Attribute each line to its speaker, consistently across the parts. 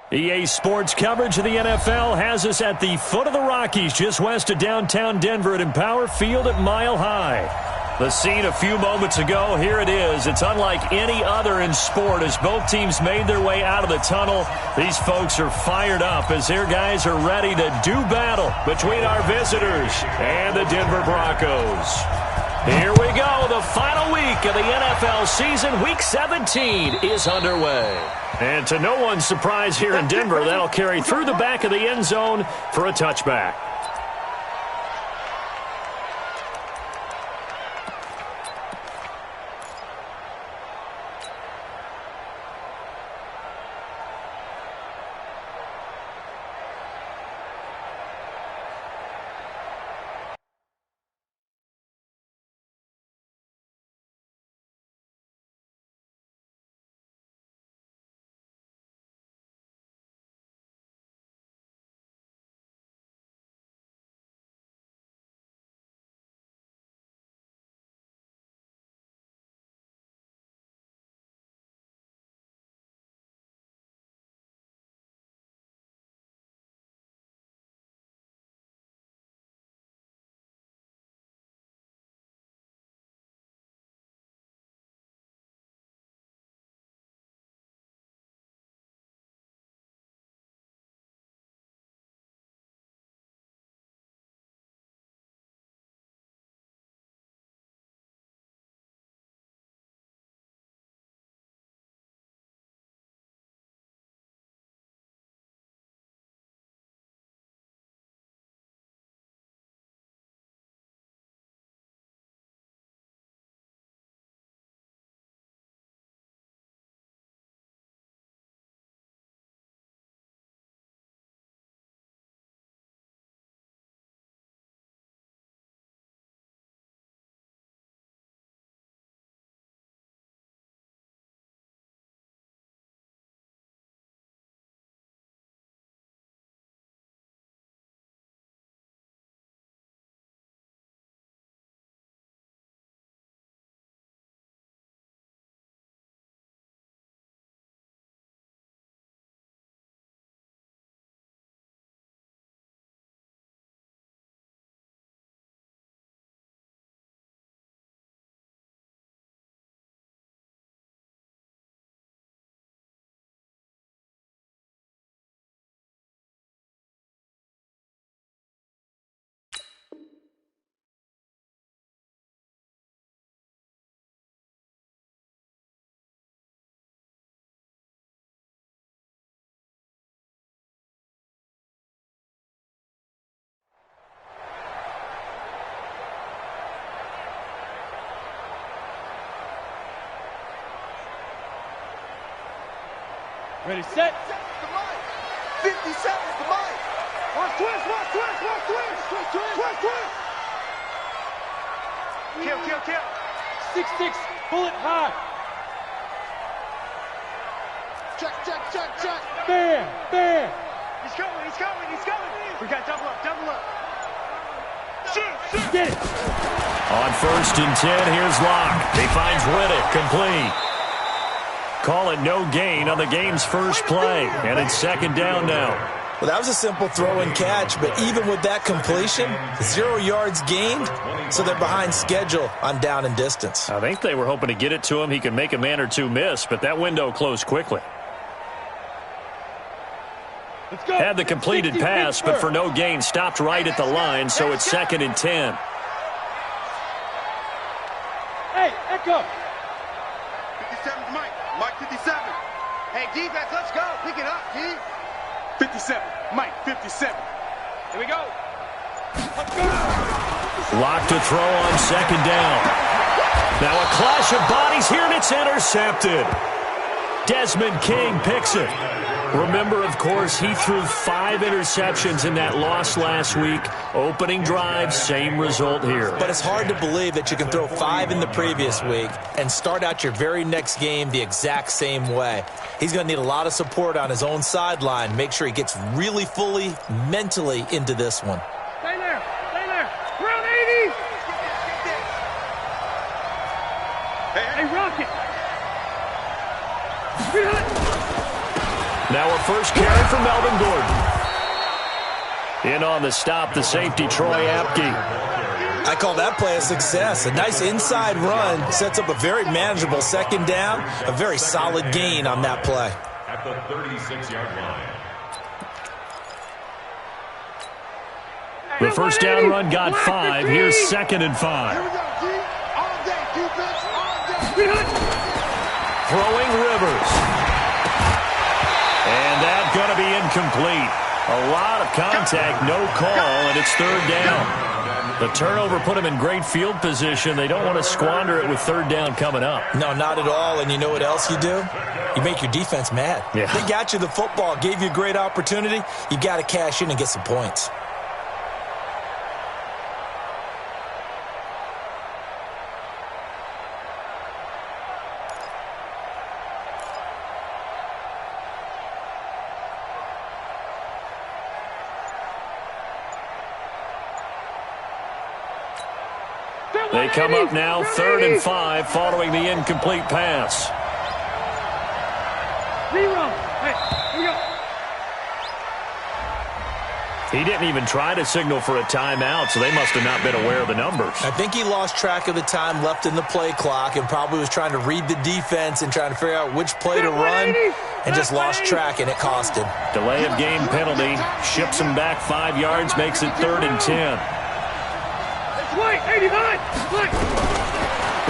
Speaker 1: EA Sports coverage of the NFL has us at the foot of the Rockies, just west of downtown Denver at Empower Field at Mile High. The scene a few moments ago, here it is. It's unlike any other in sport as both teams made their way out of the tunnel. These folks are fired up as their guys are ready to do battle between our visitors and the Denver Broncos. Here we go. The final week of the NFL season. Week 17 is underway. And to no one's surprise here in Denver, that'll carry through the back of the end zone for a touchback.
Speaker 2: Ready, set.
Speaker 3: The mic. 50 seconds, the mic.
Speaker 2: Watch twist.
Speaker 3: Kill.
Speaker 2: 6-6, bullet high.
Speaker 3: Check.
Speaker 2: Bam.
Speaker 3: He's coming. We got double up. Shoot.
Speaker 2: Get it.
Speaker 1: On 1st and 10, here's Locke. He finds Riddick, complete. Call it no gain on the game's first play, and it's 2nd down now.
Speaker 4: Well, that was a simple throw and catch, but even with that completion, 0 yards gained, so they're behind schedule on down and distance.
Speaker 1: I think they were hoping to get it to him. He could make a man or two miss, but that window closed quickly.
Speaker 2: Let's go.
Speaker 1: Had the completed pass, but for no gain, stopped right at the line, so it's 2nd and 10.
Speaker 2: Hey, Echo.
Speaker 3: 57's Mike. Mike 57. Hey, defense, let's go. Pick it up, D.
Speaker 2: 57. Mike, 57.
Speaker 3: Here we go.
Speaker 1: Locked to throw on 2nd down. Now a clash of bodies here, and it's intercepted. Desmond King picks it. Remember, of course, he threw 5 interceptions in that loss last week. Opening drive, same result here.
Speaker 4: But it's hard to believe that you can throw 5 in the previous week and start out your very next game the exact same way. He's going to need a lot of support on his own sideline. Make sure he gets really fully, mentally into this one.
Speaker 2: Stay there. Round 80. Hey, Rocket.
Speaker 1: Now a first carry for Melvin Gordon. In on the stop, the safety, Troy Apke.
Speaker 4: I call that play a success. A nice inside run sets up a very manageable second down. A very solid gain on that play.
Speaker 5: At the 36-yard line.
Speaker 1: The first down run got 5. Here's 2nd and 5.
Speaker 3: Here we go, D. All day, defense, all day.
Speaker 1: Throwing Rivers. And that's going to be incomplete. A lot of contact, no call, and it's 3rd down. The turnover put them in great field position. They don't want to squander it with 3rd down coming up.
Speaker 4: No, not at all. And you know what else you do? You make your defense mad.
Speaker 1: Yeah.
Speaker 4: They got you the football, gave you a great opportunity. You got to cash in and get some points.
Speaker 1: They come up now 3rd and 5 following the incomplete pass.
Speaker 2: Zero. Hey, here we go.
Speaker 1: He didn't even try to signal for a timeout, so they must have not been aware of the numbers.
Speaker 4: I think he lost track of the time left in the play clock and probably was trying to read the defense and trying to figure out which play to run and just lost track, and it cost him.
Speaker 1: Delay of game penalty. Ships him back 5 yards, makes it 3rd and 10.
Speaker 2: Wait, 89. Wait.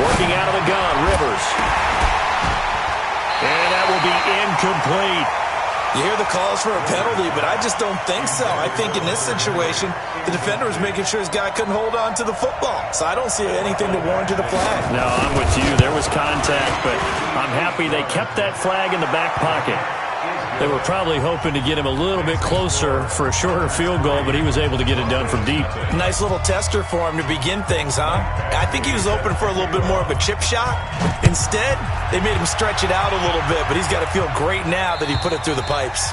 Speaker 1: Working out of the gun, Rivers. And that will be incomplete.
Speaker 4: You hear the calls for a penalty, but I just don't think so. I think in this situation, the defender was making sure his guy couldn't hold on to the football. So I don't see anything to warrant the flag.
Speaker 1: No, I'm with you. There was contact, but I'm happy they kept that flag in the back pocket. They were probably hoping to get him a little bit closer for a shorter field goal, but he was able to get it done from deep.
Speaker 4: Nice little tester for him to begin things, huh? I think he was hoping for a little bit more of a chip shot. Instead, they made him stretch it out a little bit, but he's got to feel great now that he put it through the pipes.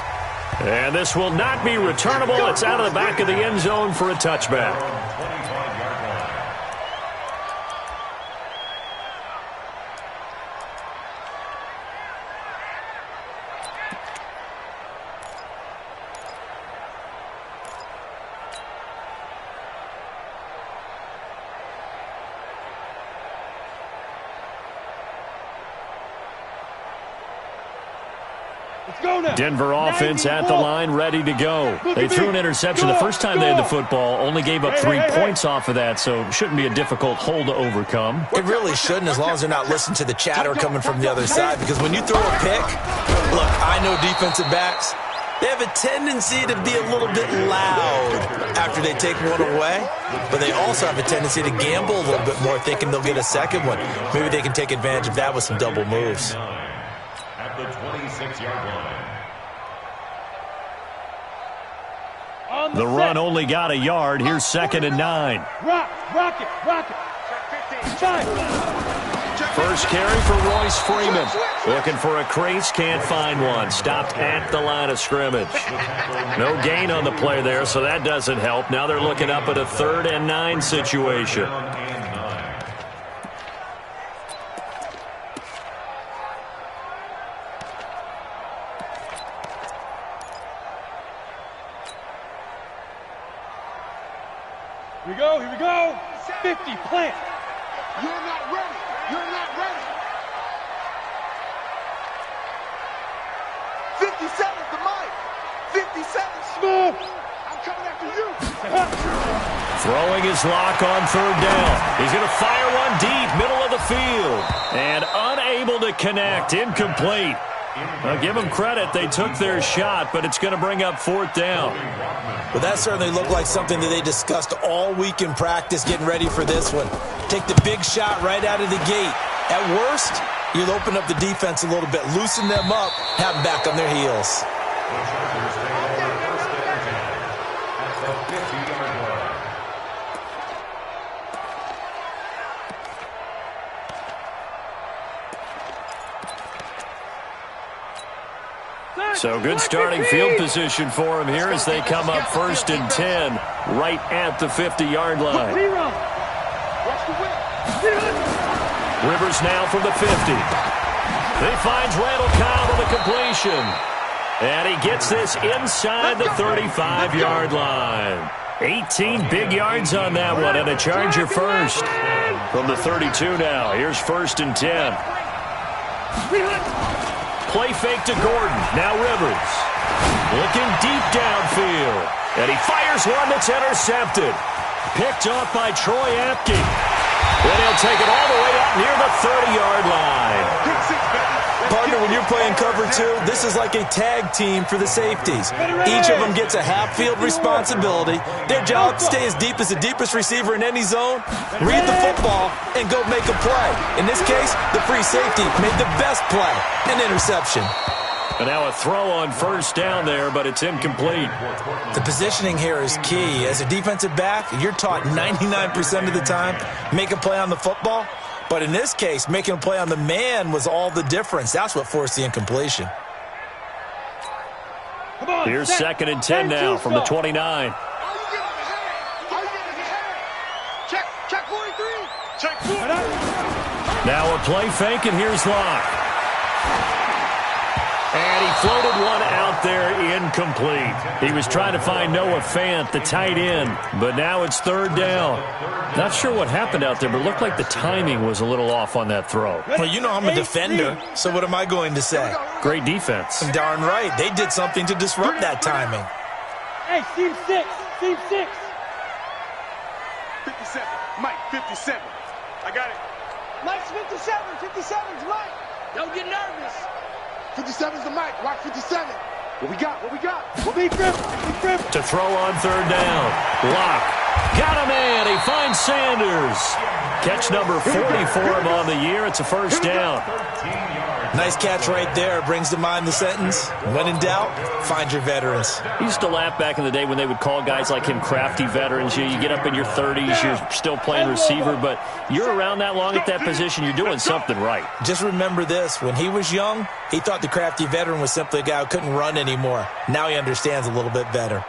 Speaker 1: And this will not be returnable. It's out of the back of the end zone for a touchback. Denver offense at the line, ready to go. They threw an interception the first time they had the football, only gave up 3 points off of that, so shouldn't be a difficult hole to overcome.
Speaker 4: It really shouldn't, as long as they're not listening to the chatter coming from the other side, because when you throw a pick, look, I know defensive backs, they have a tendency to be a little bit loud after they take one away, but they also have a tendency to gamble a little bit more, thinking they'll get a second one. Maybe they can take advantage of that with some double moves.
Speaker 5: At the 26-yard line.
Speaker 1: The run only got a yard. Here's 2nd and 9.
Speaker 2: Rock it.
Speaker 1: First carry for Royce Freeman. Looking for a crease, can't find one. Stopped at the line of scrimmage. No gain on the play there, so that doesn't help. Now they're looking up at a 3rd and 9 situation.
Speaker 2: Here we go. 50, plant.
Speaker 3: You're not ready. 57 to Mike. 57.
Speaker 2: Smooth.
Speaker 3: I'm coming after you.
Speaker 1: Throwing his lock on 3rd down. He's going to fire one deep, middle of the field. And unable to connect, incomplete. I'll give them credit. They took their shot, but it's going to bring up 4th down.
Speaker 4: Well, that certainly looked like something that they discussed all week in practice, getting ready for this one. Take the big shot right out of the gate. At worst, you'll open up the defense a little bit, loosen them up, have them back on their heels.
Speaker 1: So good starting field position for him here as they come up 1st and 10 right at the 50-yard line. Rivers now from the 50. He finds Randall Cobb on the completion. And he gets this inside the 35-yard line. 18 big yards on that one, and a Charger first. From the 32 now, here's 1st and 10. Play fake to Gordon. Now Rivers. Looking deep downfield. And he fires one that's intercepted. Picked off by Troy Apke. And he'll take it all the way up near the 30-yard line.
Speaker 4: Partner, when you're playing cover 2, this is like a tag team for the safeties. Each of them gets a half-field responsibility. Their job, stay as deep as the deepest receiver in any zone, read the football, and go make a play. In this case, the free safety made the best play, an interception.
Speaker 1: And now a throw on 1st down there, but it's incomplete.
Speaker 4: The positioning here is key. As a defensive back, you're taught 99% of the time, make a play on the football. But in this case, making a play on the man was all the difference. That's what forced the incompletion.
Speaker 1: Here's 2nd and 10 now from the 29.
Speaker 3: Check 43. Check 4.
Speaker 1: Now a play fake, and here's Locke. And he floated one out there incomplete. He was trying to find Noah Fant, the tight end, but now it's 3rd down. Not sure what happened out there, but it looked like the timing was a little off on that throw.
Speaker 4: Well, you know I'm a defender, so what am I going to say?
Speaker 1: Great defense.
Speaker 4: Darn right. They did something to disrupt that timing.
Speaker 2: Hey, team 6. Team 6.
Speaker 3: 57. Mike, 57. I got it.
Speaker 6: Mike's 57. 57's Mike. Don't get nervous.
Speaker 3: 57's the Mike. Watch 57. What we got? What we got?
Speaker 2: We'll be crib.
Speaker 1: To throw on 3rd down. Locke. Got a man. He finds Sanders. Catch number 40 for him on the year. It's a 1st down.
Speaker 4: Nice catch right there. Brings to mind the sentence, when in doubt, find your veterans.
Speaker 1: He used to laugh back in the day when they would call guys like him crafty veterans. You get up in your 30s, you're still playing receiver, but you're around that long at that position, you're doing something right.
Speaker 4: Just remember this. When he was young, he thought the crafty veteran was simply a guy who couldn't run anymore. Now he understands a little bit better.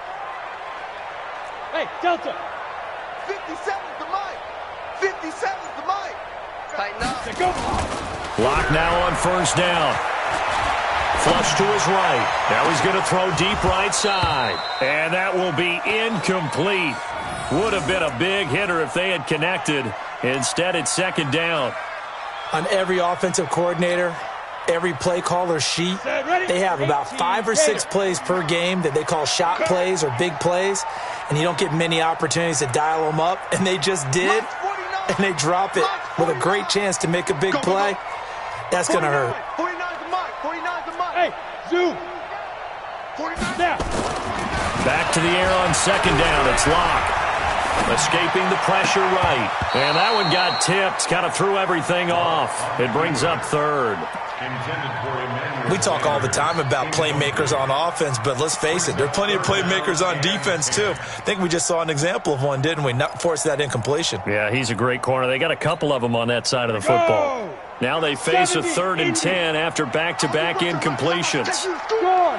Speaker 2: Hey, Delta.
Speaker 3: 57's the Mike. 57's the Mike.
Speaker 6: Tighten up.
Speaker 2: Go.
Speaker 1: Locke now on 1st down. Flush to his right. Now he's going to throw deep right side. And that will be incomplete. Would have been a big hitter if they had connected. Instead, it's 2nd down.
Speaker 4: On every offensive coordinator, every play caller sheet, they have about 5 or 6 plays per game that they call shot plays or big plays. And you don't get many opportunities to dial them up. And they just did. And they drop it with a great chance to make a big play. That's going to hurt.
Speaker 3: 49's the Mike. 49's the Mike.
Speaker 2: Hey, Zoo.
Speaker 3: 49's
Speaker 2: Now.
Speaker 1: Back to the air on 2nd down. It's Locke. Escaping the pressure right. And that one got tipped. Kind of threw everything off. It brings up 3rd.
Speaker 4: We talk all the time about playmakers on offense, but let's face it, there are plenty of playmakers on defense, too. I think we just saw an example of one, didn't we? Not force that incompletion.
Speaker 1: Yeah, he's a great corner. They got a couple of them on that side of the football. Now they face a 3rd and 10 after back-to-back incompletions.
Speaker 2: Gone.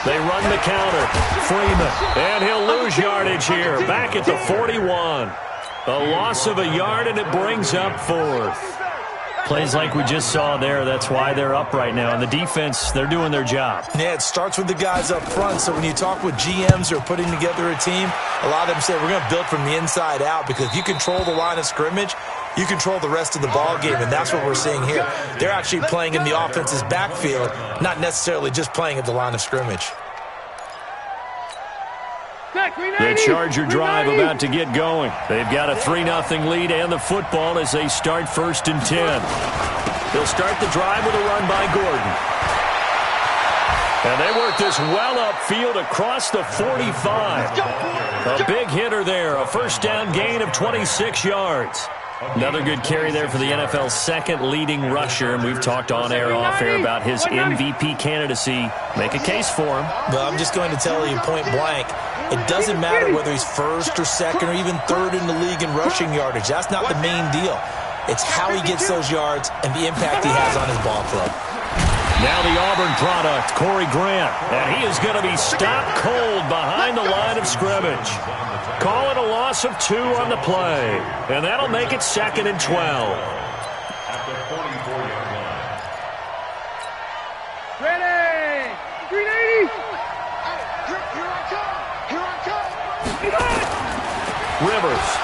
Speaker 1: They run the counter. Freeman. And he'll lose yardage here. Back at the 41. A loss of a yard, and it brings up 4th. Plays like we just saw there. That's why they're up right now. And the defense, they're doing their job.
Speaker 4: Yeah, it starts with the guys up front. So when you talk with GMs who are putting together a team, a lot of them say we're going to build from the inside out, because if you control the line of scrimmage, you control the rest of the ball game, and that's what we're seeing here. They're actually playing in the offense's backfield, not necessarily just playing at the line of scrimmage.
Speaker 1: The Charger drive about to get going. They've got a 3-0 lead and the football as they start 1st and 10. They'll start the drive with a run by Gordon. And they work this well upfield across the 45. A big hitter there, a 1st down gain of 26 yards. Another good carry there for the NFL's 2nd leading rusher, and we've talked on air, off air about his MVP candidacy. Make a case for him.
Speaker 4: Well, I'm just going to tell you point blank, it doesn't matter whether he's 1st or 2nd or even 3rd in the league in rushing yardage. That's not the main deal. It's how he gets those yards and the impact he has on his ball club.
Speaker 1: Now the Auburn product, Corey Grant. And he is going to be stopped cold behind the line of scrimmage. Call it a loss of 2 on the play. And that'll make it 2nd and 12. Rivers.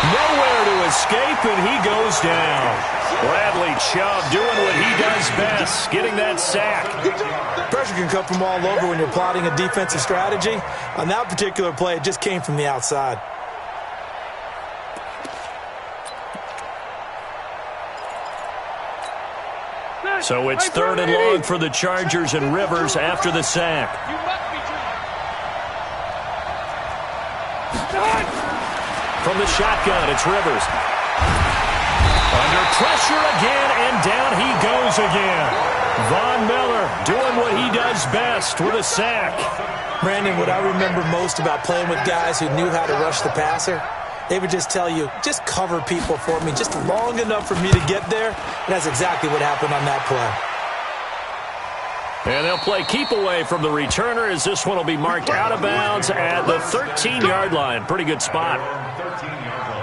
Speaker 1: Nowhere to escape, and he goes down. Bradley Chubb doing what he does best, getting that sack.
Speaker 4: Pressure can come from all over when you're plotting a defensive strategy. On that particular play, it just came from the outside.
Speaker 1: So it's 3rd and long for the Chargers, and Rivers after the sack. From the shotgun, it's Rivers. Under pressure again, and down he goes again. Von Miller doing what he does best with a sack.
Speaker 4: Brandon, what I remember most about playing with guys who knew how to rush the passer, they would just tell you, just cover people for me, just long enough for me to get there. And that's exactly what happened on that play.
Speaker 1: And they'll play keep away from the returner as this one will be marked out of bounds at the 13-yard line. Pretty good spot.
Speaker 5: 13-yard line.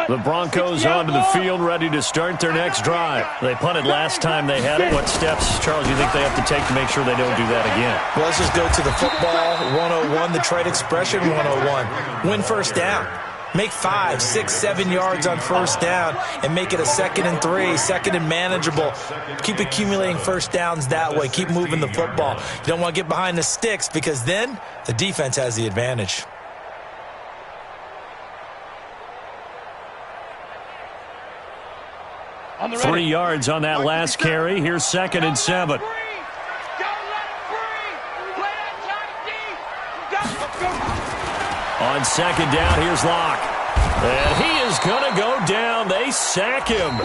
Speaker 1: The Broncos onto the field, ready to start their next drive. They punted last time they had it. What steps, Charles, do you think they have to take to make sure they don't do that again?
Speaker 4: Well, let's just go to the football 101, the trade expression 101. Win first down. Make 5, 6, 7 yards on first down and make it a 2nd and 3, 2nd and manageable. Keep accumulating first downs that way. Keep moving the football. You don't want to get behind the sticks because then the defense has the advantage.
Speaker 2: On the
Speaker 1: 3 yards on that last carry. Here's 2nd and 7. On 2nd down, here's Locke. And he is going to go down. They sack him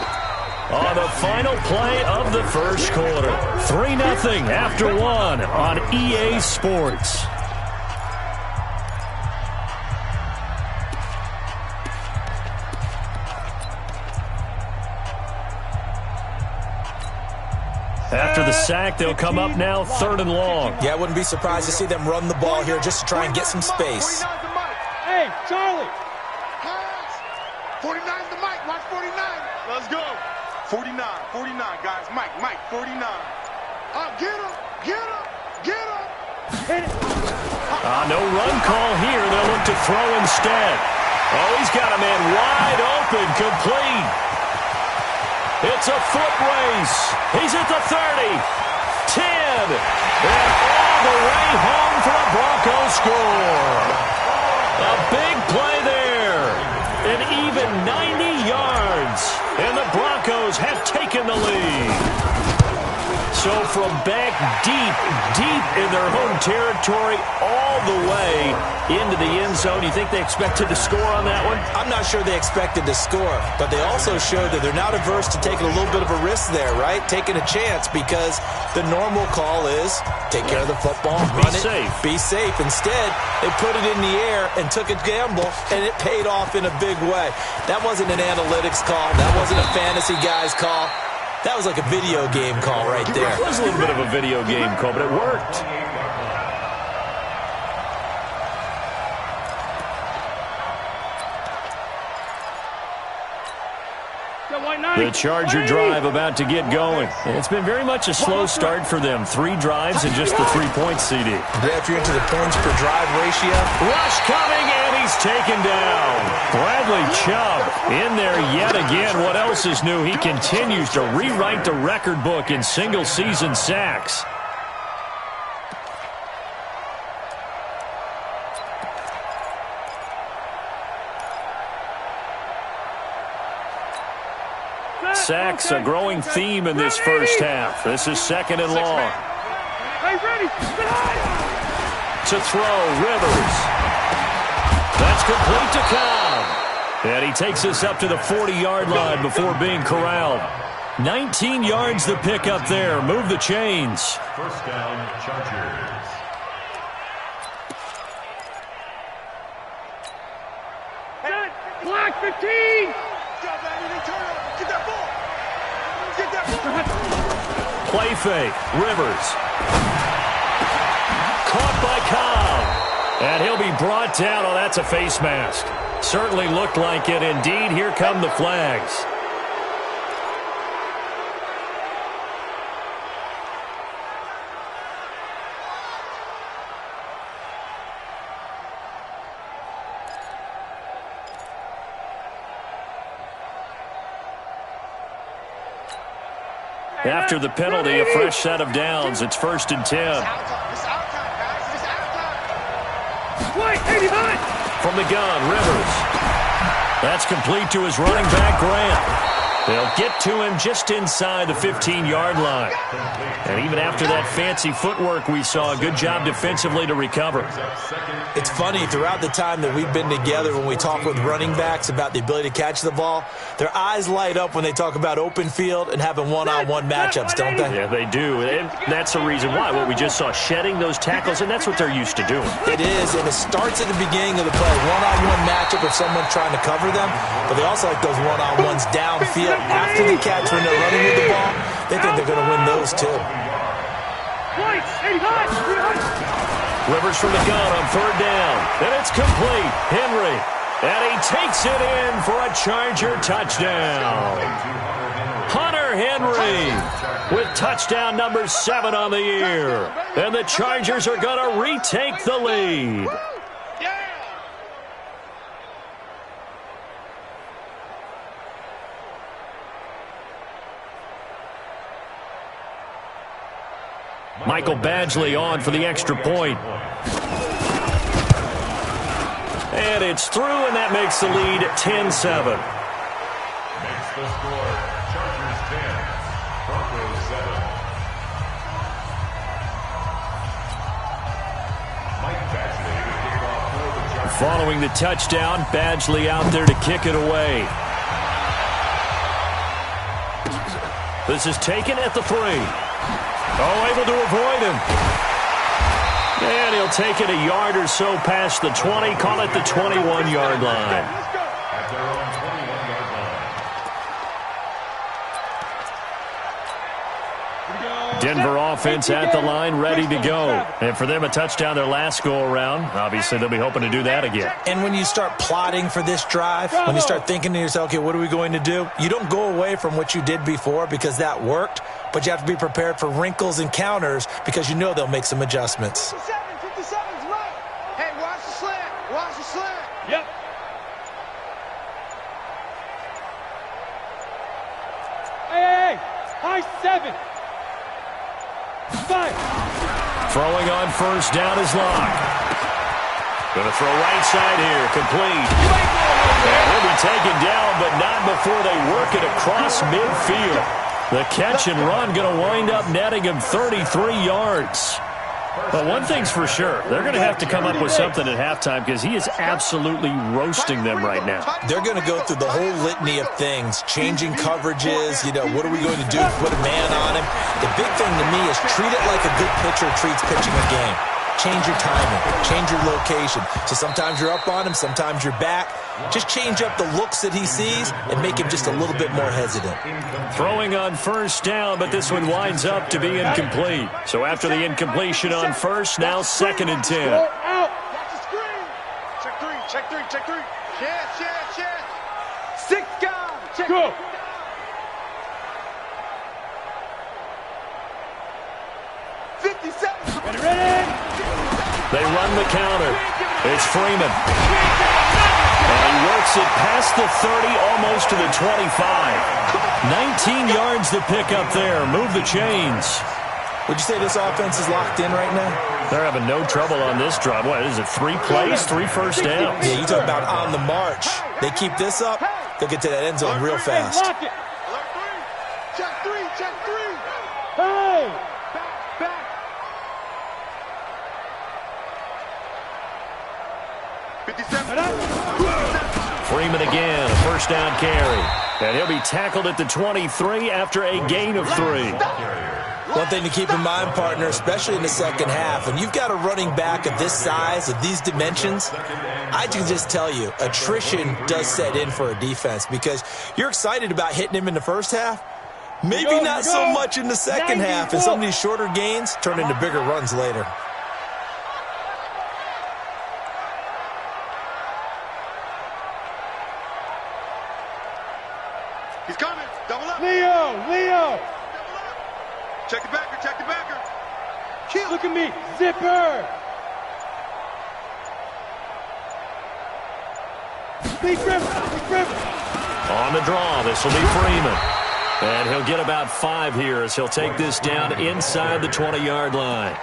Speaker 1: on the final play of the first quarter. 3-0 after 1 on EA Sports. After the sack, they'll come up now 3rd and long.
Speaker 4: Yeah, I wouldn't be surprised to see them run the ball here just to try and get some space.
Speaker 2: Hey, Charlie.
Speaker 3: 49's the mic. Watch 49. Let's go. 49, guys. Mike, 49. Get him, get him, get him.
Speaker 2: Hit it.
Speaker 1: No run call here. They'll look to throw instead. Oh, he's got a man wide open, complete. It's a foot race. He's at the 30, 10, and all the way home for a Broncos score. A big play there. An even 90 yards, and the Broncos have taken the lead. So from back deep in their home territory, all the way into the end zone, you think they expected to score on that one?
Speaker 4: I'm not sure they expected to score, but they also showed that they're not averse to taking a little bit of a risk there, right? Taking a chance, because the normal call is take care of the football, run it, be safe. Instead, they put it in the air and took a gamble, and it paid off in a big way. That wasn't an analytics call. That wasn't a fantasy guy's call. That was like a video game call right there.
Speaker 1: It was a little bit of a video game call, but it worked. The Charger drive about to get going. It's been very much a slow start for them. 3 drives and just the 3 points, CD.
Speaker 4: Yeah, if you're into the points per drive ratio.
Speaker 1: Rush coming, and he's taken down. Bradley Chubb in there yet again. What else is new? He continues to rewrite the record book in single-season sacks. Sacks, a growing theme in this first half. This is 2nd and long.
Speaker 2: Hey, ready.
Speaker 1: To throw, Rivers. That's complete to Cobb. And he takes us up to the 40-yard line before being corralled. 19 yards the pick up there. Move the chains.
Speaker 5: First down, Chargers.
Speaker 2: Block 15.
Speaker 3: Get that ball. Get that ball.
Speaker 1: Play fake. Rivers. Caught by Cobb. And he'll be brought down. Oh, that's a face mask. Certainly looked like it. Indeed, here come the flags. After the penalty, a fresh set of downs. It's 1st and 10.
Speaker 3: It's out time, guys. It's out time.
Speaker 2: Wait, 89.
Speaker 1: From the gun, Rivers. That's complete to his running back, Grant. They'll get to him just inside the 15-yard line. And even after that fancy footwork we saw, a good job defensively to recover.
Speaker 4: It's funny, throughout the time that we've been together, when we talk with running backs about the ability to catch the ball, their eyes light up when they talk about open field and having one-on-one matchups, don't they?
Speaker 1: Yeah, they do. And that's the reason why. What we just saw, shedding those tackles, and that's what they're used to doing.
Speaker 4: It is, and it starts at the beginning of the play. One-on-one matchup if someone's trying to cover them, but they also like those one-on-ones downfield after the catch when they're running with the ball. They think they're going to win those too.
Speaker 1: Rivers from the gun on 3rd down. And it's complete. Henry. And he takes it in for a Charger touchdown. Hunter Henry with touchdown number 7 on the year. And the Chargers are going to retake the lead. Michael Badgley on for the extra point. And it's through, and that makes the lead 10-7.
Speaker 5: Makes the score Chargers 10, Broncos 7. Mike Badgley to kick off for the Chargers.
Speaker 1: Following the touchdown, Badgley out there to kick it away. This is taken at the 3. Oh, able to avoid him. And he'll take it a yard or so past the 20, call it the 21-yard line.
Speaker 5: At their own 21-yard line.
Speaker 1: Denver offense at the line, ready to go. And for them, a touchdown their last go-around. Obviously, they'll be hoping to do that again.
Speaker 4: And when you start plotting for this drive, when you start thinking to yourself, okay, what are we going to do? You don't go away from what you did before because that worked, but you have to be prepared for wrinkles and counters because you know they'll make some adjustments.
Speaker 6: 57's right. Hey, watch the slant. Watch the slant.
Speaker 2: Yep. Hey, high 7. 5.
Speaker 1: Throwing on 1st down is Locke. Going to throw right side here, complete. And he'll be taken down, but not before they work it across midfield. The catch and run going to wind up netting him 33 yards. But one thing's for sure, they're going to have to come up with something at halftime because he is absolutely roasting them right now.
Speaker 4: They're going to go through the whole litany of things, changing coverages, what are we going to do? Put a man on him. The big thing to me is treat it like a good pitcher treats pitching a game. Change your timing, change your location. So sometimes you're up on him, sometimes you're back. Just change up the looks that he sees and make him just a little bit more hesitant.
Speaker 1: Throwing on 1st down, but this one winds up to be incomplete. So after the incompletion on 1st, now 2nd and 10.
Speaker 6: Out. Watch the screen. Check 3. Chance. 6 guys. Check.
Speaker 2: Go. Ready.
Speaker 1: They run the counter. It's Freeman. And he works it past the 30, almost to the 25. 19 yards to pick up there. Move the chains.
Speaker 4: Would you say this offense is locked in right now?
Speaker 1: They're having no trouble on this drive. What is it, 3 plays, 3 first downs?
Speaker 4: Yeah, you talk about on the march. They keep this up, they'll get to that end zone real fast.
Speaker 2: Lock it.
Speaker 6: Check 3.
Speaker 2: Hey.
Speaker 6: Back.
Speaker 1: Freeman again, a first down carry. And he'll be tackled at the 23 after a gain of 3.
Speaker 4: One thing to keep in mind, partner, especially in the second half, when you've got a running back of this size, of these dimensions, I can just tell you, attrition does set in for a defense because you're excited about hitting him in the first half. Maybe not so much in the second half, and some of these shorter gains turn into bigger runs later.
Speaker 3: He's coming. Double up.
Speaker 2: Leo!
Speaker 3: Double up. Check the backer. Check the backer. Kill.
Speaker 2: Look at me. Zipper! Big River!
Speaker 1: On the draw, this will be Freeman. And he'll get about 5 here as he'll take this down inside the 20-yard line.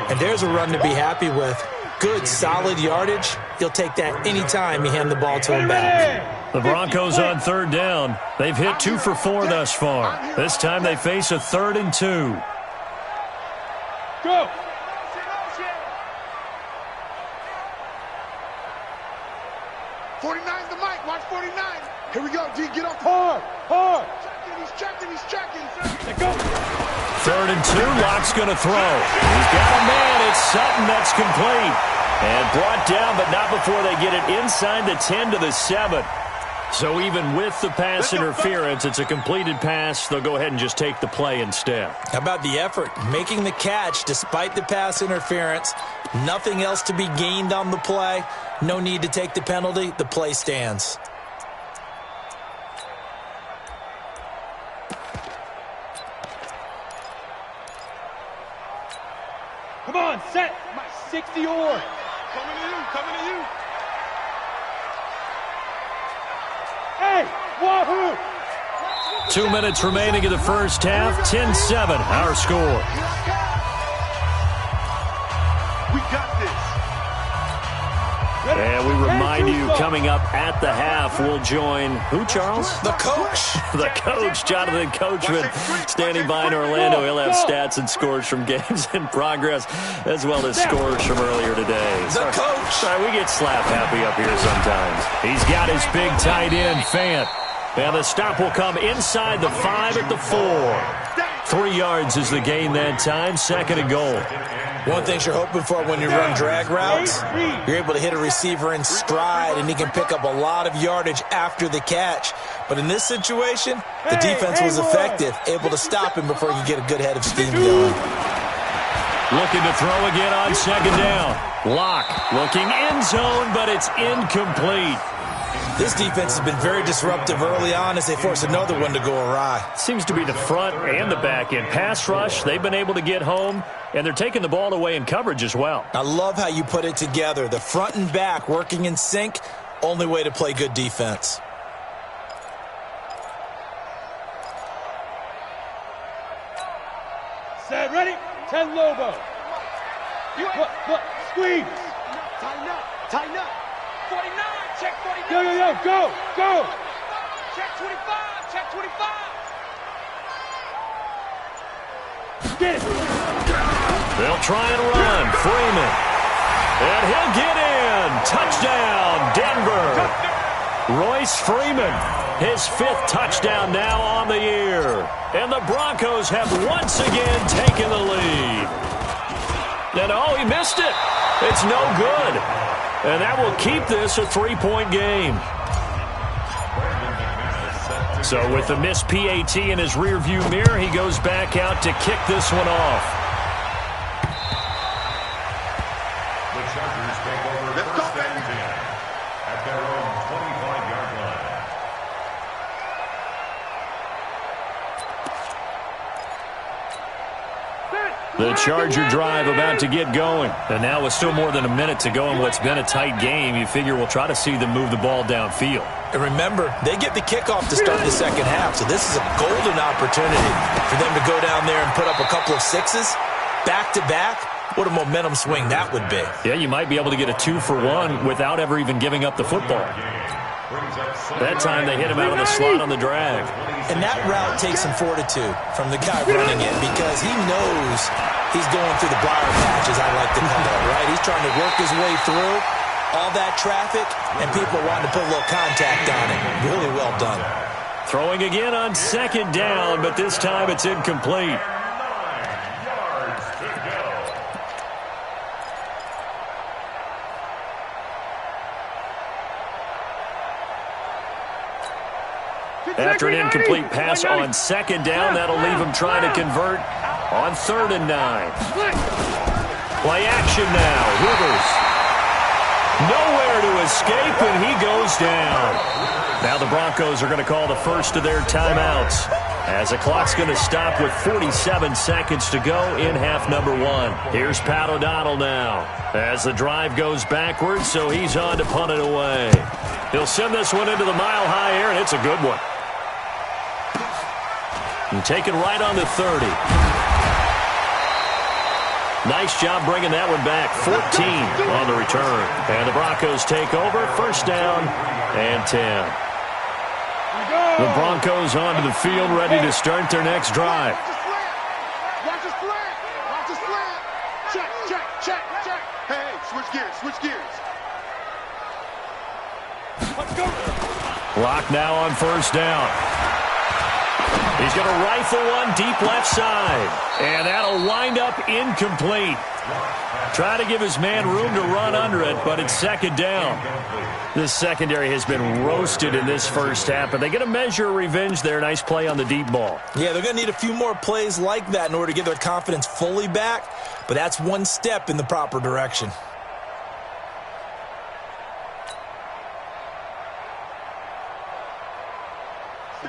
Speaker 4: And there's a run to be happy with. Good, solid yardage. He'll take that anytime you hand the ball to him back.
Speaker 1: The Broncos on 3rd down. They've hit 2 for 4 thus far. This time they face a 3rd and 2.
Speaker 2: Go!
Speaker 3: 49's the mic. Watch 49. Here we go, D. Get off.
Speaker 2: Hard!
Speaker 3: He's checking.
Speaker 2: Let go!
Speaker 1: 3rd and 2. Locke's going to throw. He's got a man. It's Sutton. That's complete. And brought down, but not before they get it inside the 10 to the 7. So even with the pass interference, it's a completed pass. They'll go ahead and just take the play instead.
Speaker 4: How about the effort? Making the catch despite the pass interference. Nothing else to be gained on the play. No need to take the penalty. The play stands.
Speaker 2: Come on, set! My 60 or!
Speaker 3: Coming to you.
Speaker 2: Hey! Wahoo!
Speaker 1: 2 minutes remaining in the first half. 10-7, our score.
Speaker 3: We got this.
Speaker 1: And we remind you, coming up at the half, we'll join who, Charles?
Speaker 4: The coach.
Speaker 1: The coach, Jonathan Coachman, standing by in Orlando. He'll have stats and scores from games in progress, as well as scores from earlier today.
Speaker 4: The coach.
Speaker 1: Sorry, we get slap happy up here sometimes. He's got his big tight end, Fant. And the stop will come inside the 5 at the 4. 3 yards is the gain that time. 2nd and goal.
Speaker 4: One thing you're hoping for when you run drag routes, you're able to hit a receiver in stride, and he can pick up a lot of yardage after the catch. But in this situation, the defense was effective, able to stop him before he could get a good head of steam going.
Speaker 1: Looking to throw again on 2nd down. Locke looking end zone, but it's incomplete.
Speaker 4: This defense has been very disruptive early on as they force another one to go awry.
Speaker 1: Seems to be the front and the back end. Pass rush, they've been able to get home, and they're taking the ball away in coverage as well.
Speaker 4: I love how you put it together. The front and back working in sync, only way to play good defense.
Speaker 2: Set, ready? 10 Lobo. Look, squeeze.
Speaker 6: Tighten up. 49, check 49.
Speaker 2: Go.
Speaker 6: Check 25.
Speaker 2: Get it.
Speaker 1: They'll try and run. Freeman. And he'll get in. Touchdown, Denver. Royce Freeman, his 5th touchdown now on the year. And the Broncos have once again taken the lead. And oh, he missed it. It's no good. And that will keep this a 3-point game. So with the missed PAT in his rearview mirror, he goes back out to kick this one off.
Speaker 5: The Chargers take over first and 10 at their own 25-yard line.
Speaker 1: The Charger drive about to get going. And now with still more than a minute to go in what's been a tight game, you figure we'll try to see them move the ball downfield.
Speaker 4: And remember, they get the kickoff to start the second half, so this is a golden opportunity for them to go down there and put up a couple of 6s back-to-back. What a momentum swing that would be.
Speaker 1: Yeah, you might be able to get a 2-for-1 without ever even giving up the football. That time they hit him out of the slot on the drag.
Speaker 4: And that route takes some fortitude from the guy running it because he knows he's going through the briar patch, as I like to call it, right? He's trying to work his way through all that traffic, and people wanting to put a little contact on it. Really well done.
Speaker 1: Throwing again on 2nd down, but this time it's incomplete.
Speaker 5: 9 yards to go.
Speaker 1: After an incomplete pass on 2nd down, that'll leave him trying to convert on 3rd and 9. Play action now. Rivers. Nowhere to escape, and he goes down. Now the Broncos are going to call the first of their timeouts, as the clock's going to stop with 47 seconds to go in half number 1. Here's Pat O'Donnell now, as the drive goes backwards, so he's on to punt it away. He'll send this one into the mile-high air, and it's a good one. And taken right on the 30. Nice job bringing that one back. 14 on the return. And the Broncos take over. First down and 10. The Broncos onto the field, ready to start their next drive.
Speaker 3: Watch the slant. Watch the slant. Check, check, check, check. Hey, switch gears, switch gears.
Speaker 2: Let's go.
Speaker 1: Clock now on first down. He's going to rifle one deep left side. And that'll wind up incomplete. Try to give his man room to run under it, but it's second down. This secondary has been roasted in this first half, but they get a measure of revenge there. Nice play on the deep ball.
Speaker 4: Yeah, they're going to need a few more plays like that in order to get their confidence fully back, but that's one step in the proper direction.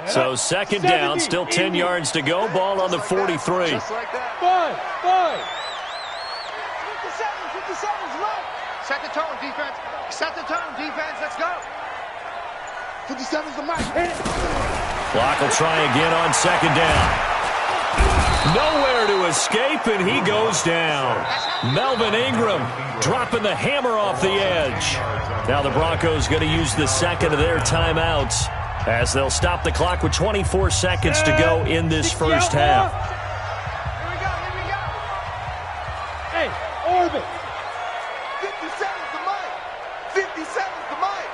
Speaker 1: So second down, still 10 yards to go. Ball on the 43.
Speaker 3: Just like that.
Speaker 2: Five.
Speaker 6: 57's right.
Speaker 3: Set the tone, defense. Set the tone, defense. Let's go. 57's the mic. Hit it.
Speaker 1: Clock will try again on second down. Nowhere to escape, and he goes down. Melvin Ingram dropping the hammer off the edge. Now the Broncos going to use the second of their timeouts, as they'll stop the clock with 24 seconds to go in this first half.
Speaker 6: Here we go.
Speaker 2: Hey, orbit.
Speaker 3: 57's the mic. 57's the mic.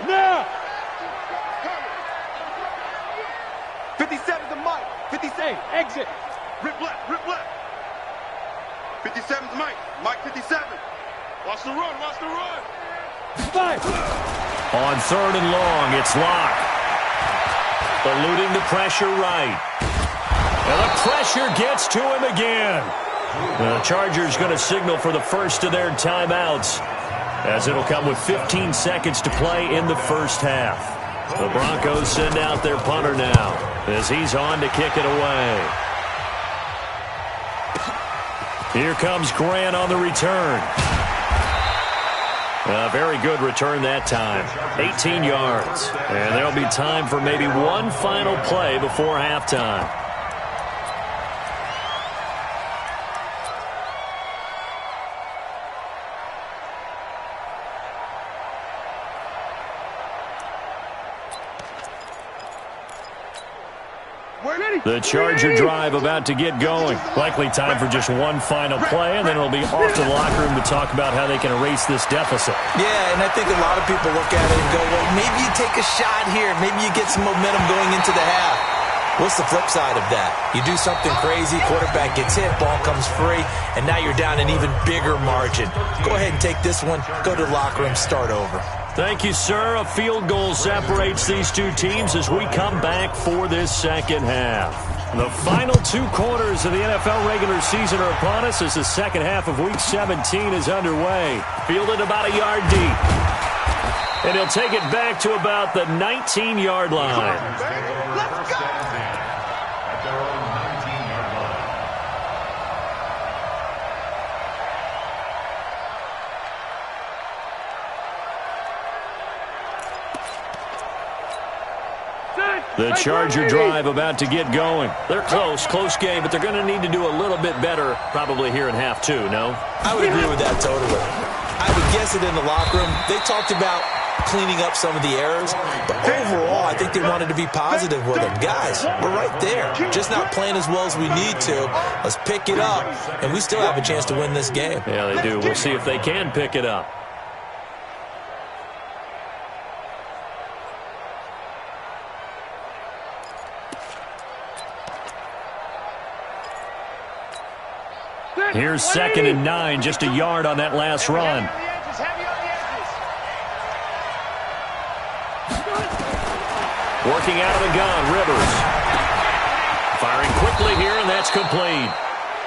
Speaker 2: Now.
Speaker 3: 57's the mic. 57.
Speaker 2: Hey, exit.
Speaker 3: Rip left, rip left. 57's the mic. Mike 57. Watch the run, watch the run.
Speaker 2: 5.
Speaker 1: On third and long, it's Locke. Eluding the pressure right. And the pressure gets to him again. The Chargers going to signal for the first of their timeouts, as it'll come with 15 seconds to play in the first half. The Broncos send out their punter now, as he's on to kick it away. Here comes Grant on the return. A very good return that time. 18 yards. And there'll be time for maybe one final play before halftime. The Charger drive about to get going. Likely time for just one final play, and then it'll be off to the locker room to talk about how they can erase this deficit.
Speaker 4: Yeah, and I think a lot of people look at it and go, well, maybe you take a shot here. Maybe you get some momentum going into the half. What's the flip side of that? You do something crazy, quarterback gets hit, ball comes free, and now you're down an even bigger margin. Go ahead and take this one, go to the locker room, start over.
Speaker 1: Thank you, sir. A field goal separates these two teams as we come back for this second half. The final 2 quarters of the NFL regular season are upon us as the second half of Week 17 is underway. Fielded about a yard deep. And he'll take it back to about the 19-yard line.
Speaker 3: Let's go.
Speaker 5: At their own 19-yard line.
Speaker 1: The Charger drive about to get going. They're close game, but they're going to need to do a little bit better probably here in half 2, no?
Speaker 4: I would agree with that totally. I would guess it in the locker room. They talked about cleaning up some of the errors, but overall, I think they wanted to be positive with them. Guys, we're right there. Just not playing as well as we need to. Let's pick it up, and we still have a chance to win this game.
Speaker 1: Yeah, they do. We'll see if they can pick it up. Here's 2nd and 9, just a yard on that last run. Working out of the gun, Rivers. Firing quickly here, and that's complete.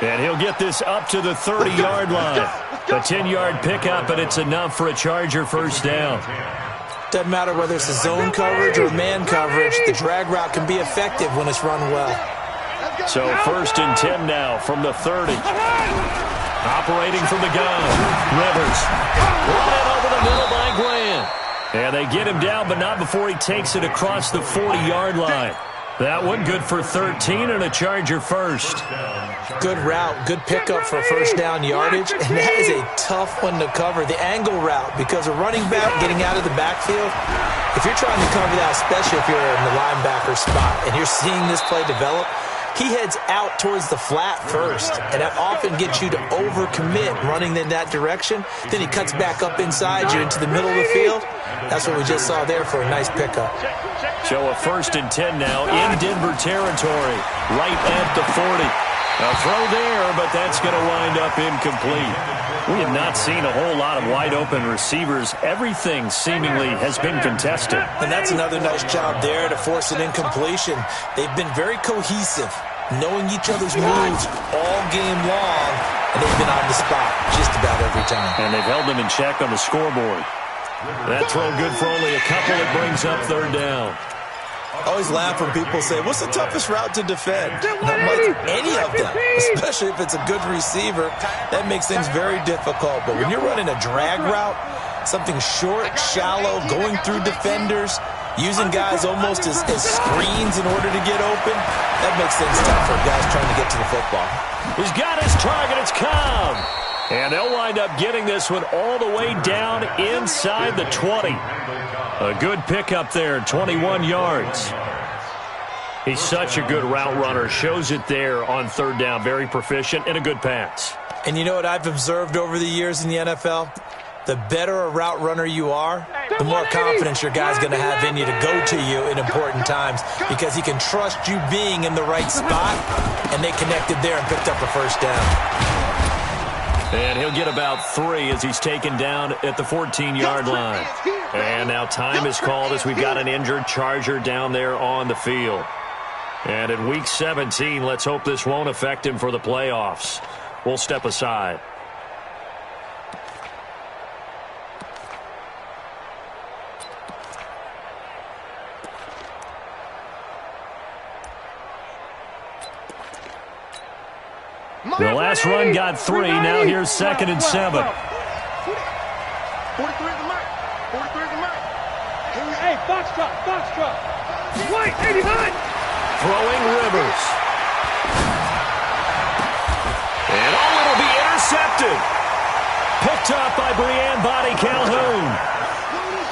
Speaker 1: And he'll get this up to the 30-yard line. A 10-yard pickup, and it's enough for a Charger first down.
Speaker 4: Doesn't matter whether it's a zone coverage or man coverage, the drag route can be effective when it's run well.
Speaker 1: So 1st and 10 now from the 30. Operating from the gun. Rivers. Brought in over the middle by Glenn. And they get him down, but not before he takes it across the 40-yard line. That one good for 13 and a Charger first.
Speaker 4: Good route, good pickup for first down yardage, and that is a tough one to cover, the angle route, because a running back getting out of the backfield, if you're trying to cover that, especially if you're in the linebacker spot and you're seeing this play develop, he heads out towards the flat first, and that often gets you to overcommit running in that direction. Then he cuts back up inside you into the middle of the field. That's what we just saw there for a nice pickup.
Speaker 1: So a 1st and 10 now in Denver territory, right at the 40. A throw there, but that's going to wind up incomplete. We have not seen a whole lot of wide-open receivers. Everything seemingly has been contested.
Speaker 4: And that's another nice job there to force an incompletion. They've been very cohesive, knowing each other's moves all game long, and they've been on the spot just about every time.
Speaker 1: And they've held them in check on the scoreboard. That throw good for only a couple. It brings up 3rd down.
Speaker 4: I always laugh when people say, what's the toughest route to defend? Not much, any of them, especially if it's a good receiver. That makes things very difficult. But when you're running a drag route, something short, shallow, going through defenders, using guys almost as screens in order to get open, that makes things tough for guys trying to get to the football.
Speaker 1: He's got his target. It's Cobb. And they'll wind up getting this one all the way down inside the 20. A good pickup there, 21 yards. He's such a good route runner. Shows it there on 3rd down. Very proficient and a good pass.
Speaker 4: And you know what I've observed over the years in the NFL? The better a route runner you are, the more confidence your guy's going to have in you to go to you in important times because he can trust you being in the right spot, and they connected there and picked up a first down.
Speaker 1: And he'll get about 3 as he's taken down at the 14-yard line. And now time is called as we've got an injured Charger down there on the field. And in Week 17, let's hope this won't affect him for the playoffs. We'll step aside. The last run got 3. Now here's 2nd and 7.
Speaker 3: 43 is the mark. 43 is the mark.
Speaker 2: Hey, foxtrot. White, 89.
Speaker 1: Throwing Rivers. And it'll be intercepted. Picked up by Brianne Body Calhoun.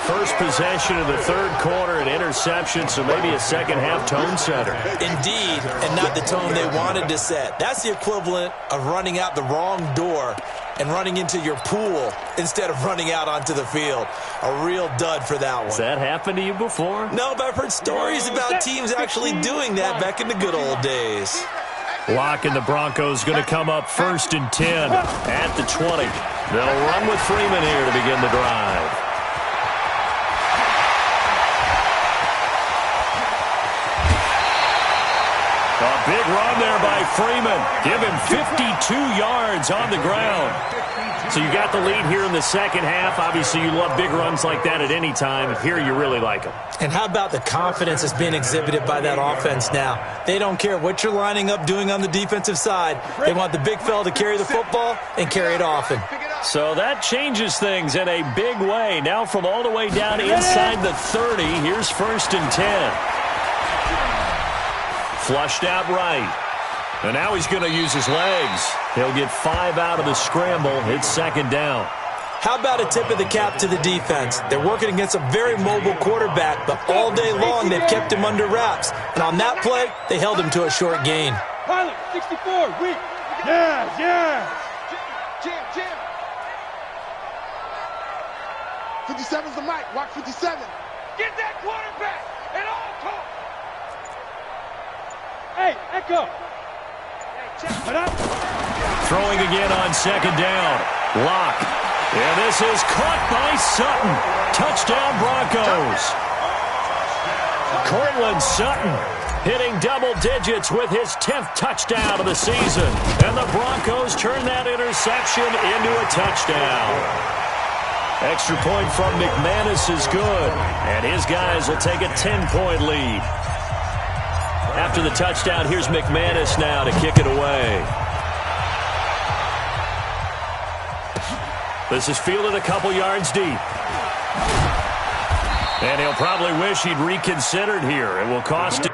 Speaker 1: First possession of the 3rd quarter, an interception, so maybe a second-half tone setter.
Speaker 4: Indeed, and not the tone they wanted to set. That's the equivalent of running out the wrong door and running into your pool instead of running out onto the field. A real dud for that one.
Speaker 1: Has that happened to you before?
Speaker 4: No, but I've heard stories about teams actually doing that back in the good old days.
Speaker 1: Locke and the Broncos going to come up 1st and 10 at the 20. They'll run with Freeman here to begin the drive. A big run there by Freeman. Give him 52 yards on the ground. So you got the lead here in the second half. Obviously, you love big runs like that at any time. Here, you really like them.
Speaker 4: And how about the confidence that's being exhibited by that offense now? They don't care what you're lining up doing on the defensive side. They want the big fella to carry the football and carry it often.
Speaker 1: So that changes things in a big way. Now from all the way down inside the 30, here's 1st and 10. Flushed out right. And now he's going to use his legs. He'll get 5 out of the scramble. It's 2nd down.
Speaker 4: How about a tip of the cap to the defense? They're working against a very mobile quarterback, but all day long they've kept him under wraps. And on that play, they held him to a short gain.
Speaker 2: Pilot, 64, weak. Yeah.
Speaker 3: Jam. 57's the mic. Watch 57.
Speaker 6: Get that quarterback at all costs.
Speaker 2: Hey, Echo. Put up.
Speaker 1: Throwing again on 2nd down. Locke. And this is caught by Sutton. Touchdown Broncos. Cortland Sutton hitting double digits with his 10th touchdown of the season. And the Broncos turn that interception into a touchdown. Extra point from McManus is good, and his guys will take a 10-point lead. After the touchdown, here's McManus now to kick it away. This is fielded a couple yards deep. And he'll probably wish he'd reconsidered here. It will cost him.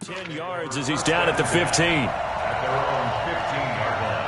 Speaker 1: Ten yards as he's down at the 15.
Speaker 5: At their own 15-yard line.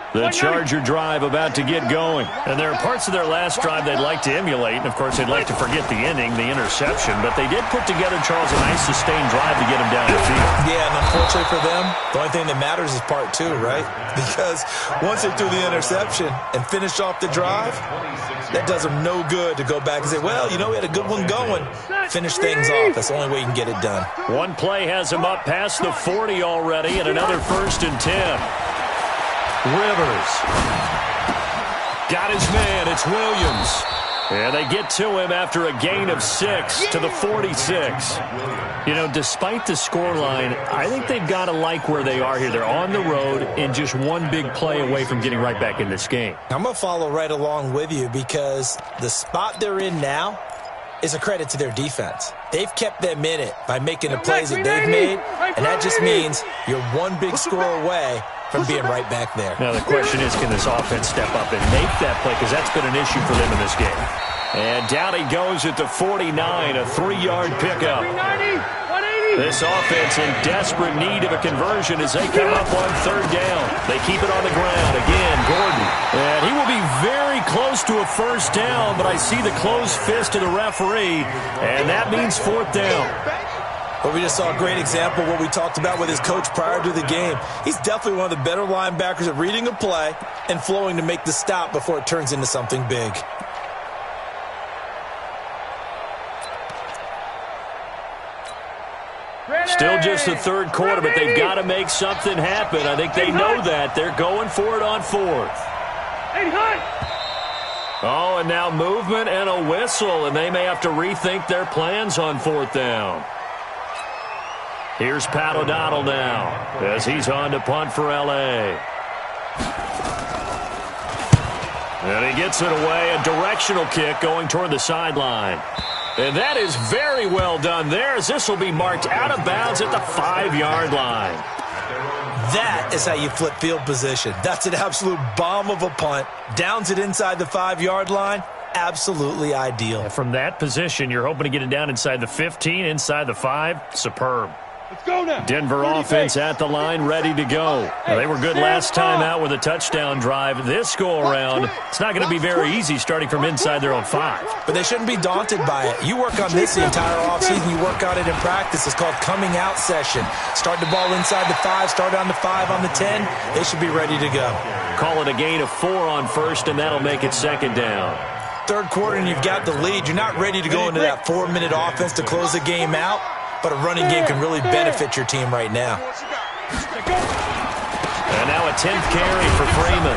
Speaker 1: The Charger drive about to get going. And there are parts of their last drive they'd like to emulate. And, of course, they'd like to forget the ending, the interception. But they did put together, Charles, a nice sustained drive to get them down the field.
Speaker 4: Yeah, and unfortunately for them, the only thing that matters is part two, right? Because once they threw the interception and finished off the drive, that does them no good to go back and say, well, you know, we had a good one going. Finish things off. That's the only way you can get it done.
Speaker 1: One play has him up past the 40 already, and another 1st and 10. Rivers got his man. It's Williams. And they get to him after a gain of 6 to the 46. You know, despite the scoreline, I think they've got to like where they are here. They're on the road and just one big play away from getting right back in this game.
Speaker 4: I'm going to follow right along with you because the spot they're in now is a credit to their defense. They've kept them in it by making the plays that they've made, and that just means you're one big score away from being right back there.
Speaker 1: Now the question is, can this offense step up and make that play? Because that's been an issue for them in this game. And down he goes at the 49, a 3-yard pickup. This offense in desperate need of a conversion as they come up on 3rd down. They keep it on the ground. Again, Gordon. And he will be very close to a 1st down, but I see the closed fist of the referee, and that means 4th down.
Speaker 4: But we just saw a great example of what we talked about with his coach prior to the game. He's definitely one of the better linebackers at reading a play and flowing to make the stop before it turns into something big.
Speaker 1: Still just the 3rd quarter, but they've got to make something happen. I think they know that. They're going for it on 4th. Oh, and now movement and a whistle, and they may have to rethink their plans on 4th down. Here's Pat O'Donnell now as he's on to punt for L.A. And he gets it away, a directional kick going toward the sideline. And that is very well done there as this will be marked out of bounds at the 5-yard line.
Speaker 4: That is how you flip field position. That's an absolute bomb of a punt. Downs it inside the 5-yard line. Absolutely ideal.
Speaker 1: And from that position, you're hoping to get it down inside the 15, inside the 5. Superb.
Speaker 2: Let's go now.
Speaker 1: Denver offense at the line, ready to go. Well, they were good last time out with a touchdown drive. This go-around, it's not going to be very easy starting from inside their own 5.
Speaker 4: But they shouldn't be daunted by it. You work on this the entire offseason. You work on it in practice. It's called coming out session. Start the ball inside the 5, start on the 5, on the 10. They should be ready to go.
Speaker 1: Call it a gain of 4 on 1st, and that'll make it 2nd down.
Speaker 4: 3rd quarter, and you've got the lead. You're not ready to go into that 4-minute offense to close the game out. But a running game can really benefit your team right now.
Speaker 1: And now a 10th carry for Freeman.